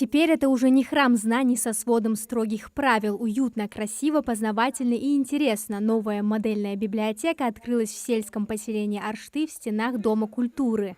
Теперь это уже не храм знаний со сводом строгих правил. Уютно, красиво, познавательно и интересно. Новая модельная библиотека открылась в сельском поселении Аршты в стенах Дома культуры.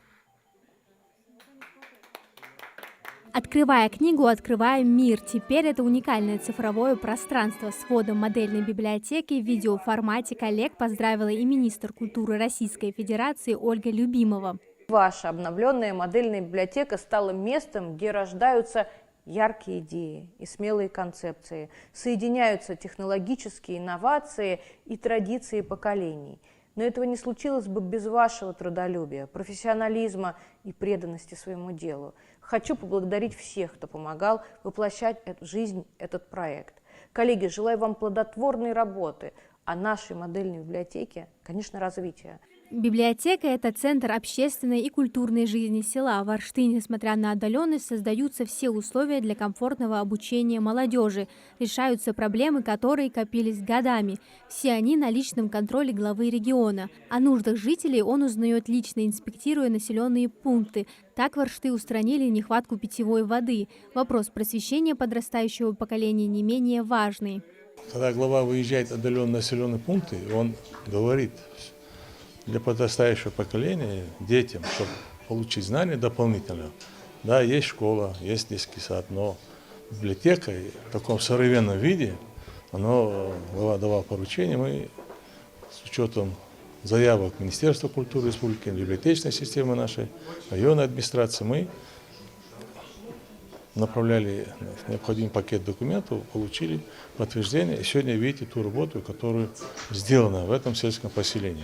Открывая книгу, открываем мир. Теперь это уникальное цифровое пространство. С вводом модельной библиотеки в видеоформате коллег поздравила и министр культуры Российской Федерации Ольга Любимова. Ваша обновленная модельная библиотека стала местом, где рождаются яркие идеи и смелые концепции, соединяются технологические инновации и традиции поколений. Но этого не случилось бы без вашего трудолюбия, профессионализма и преданности своему делу. Хочу поблагодарить всех, кто помогал воплощать в жизнь этот проект. Коллеги, желаю вам плодотворной работы, а нашей модельной библиотеке, конечно, развития. Библиотека – это центр общественной и культурной жизни села. В Аршты, несмотря на отдаленность, создаются все условия для комфортного обучения молодежи. Решаются проблемы, которые копились годами. Все они на личном контроле главы региона. О нуждах жителей он узнает лично, инспектируя населенные пункты. Так в Аршты устранили нехватку питьевой воды. Вопрос просвещения подрастающего поколения не менее важный. Когда глава выезжает в отдаленные населенные пункты, он говорит для подрастающего поколения, детям, чтобы получить знания дополнительно. Да, есть школа, есть детский сад, но библиотека в таком современном виде, глава давал поручение, мы с учетом заявок Министерства культуры Республики, библиотечной системы нашей, районной администрации, мы направляли необходимый пакет документов, получили подтверждение. И сегодня видите ту работу, которая сделана в этом сельском поселении.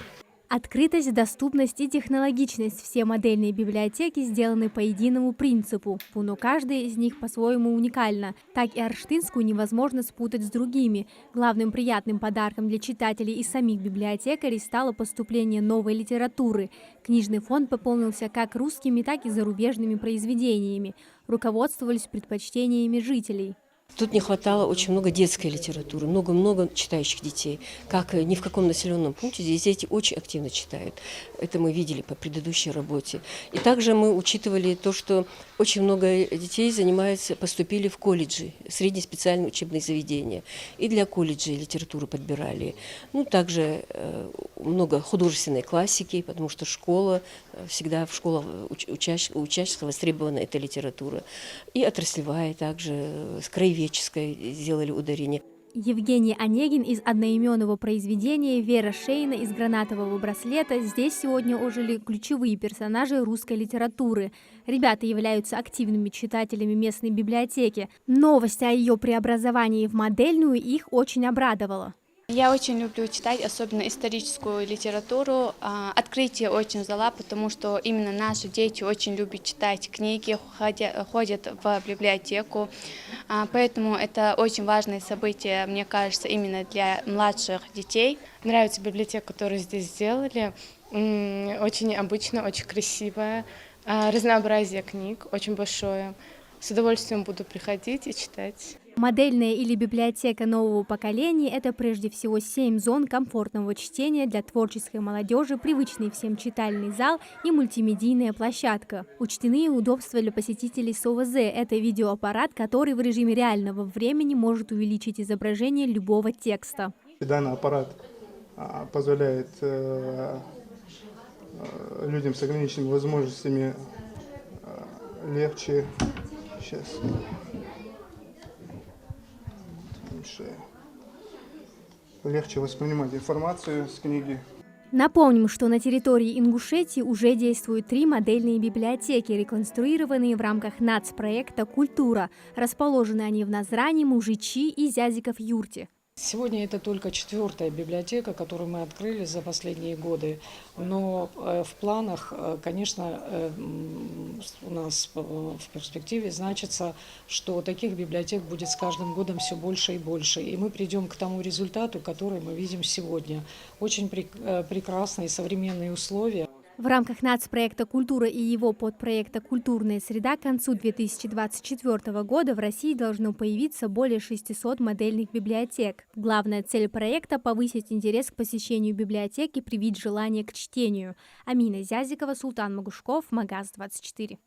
Открытость, доступность и технологичность. Все модельные библиотеки сделаны по единому принципу, но каждая из них по-своему уникальна. Так и арштынскую невозможно спутать с другими. Главным приятным подарком для читателей и самих библиотекарей стало поступление новой литературы. Книжный фонд пополнился как русскими, так и зарубежными произведениями. Руководствовались предпочтениями жителей. Тут не хватало очень много детской литературы, много-много читающих детей. Как ни в каком населенном пункте, здесь дети очень активно читают. Это мы видели по предыдущей работе. И также мы учитывали то, что очень много детей поступили в колледжи, средние специальные учебные заведения. И для колледжей литературу подбирали. Также много художественной классики, потому что всегда в школах учащихся востребована эта литература. И отраслевая также, краеведческая сделали ударение. Евгений Онегин из одноименного произведения, Вера Шейна из «Гранатового браслета». Здесь сегодня ожили ключевые персонажи русской литературы. Ребята являются активными читателями местной библиотеки. Новость о ее преобразовании в модельную их очень обрадовала. Я очень люблю читать, особенно историческую литературу. Открытие очень взяла, потому что именно наши дети очень любят читать книги, ходят в библиотеку. Поэтому это очень важное событие, мне кажется, именно для младших детей. Нравится библиотека, которую здесь сделали. Очень необычно, очень красивая. Разнообразие книг очень большое. С удовольствием буду приходить и читать. Модельная или библиотека нового поколения – это прежде всего 7 зон комфортного чтения для творческой молодежи, привычный всем читальный зал и мультимедийная площадка. Учтены и удобства для посетителей с ОВЗ – это видеоаппарат, который в режиме реального времени может увеличить изображение любого текста. Данный аппарат позволяет людям с ограниченными возможностями легче воспринимать информацию с книги. Напомним, что на территории Ингушетии уже действуют 3 модельные библиотеки, реконструированные в рамках нацпроекта «Культура». Расположены они в Назране, Мужичи и Зязиков-Юрте. Сегодня это только 4-я библиотека, которую мы открыли за последние годы. Но в планах, конечно, у нас в перспективе значится, что таких библиотек будет с каждым годом все больше и больше. И мы придем к тому результату, который мы видим сегодня. Очень прекрасные современные условия. В рамках нацпроекта «Культура» и его подпроекта «Культурная среда» к концу 2024 года в России должно появиться более 600 модельных библиотек. Главная цель проекта – повысить интерес к посещению библиотеки, привить желание к чтению. Амина Зязикова, Султан Магушков, Магаз 24.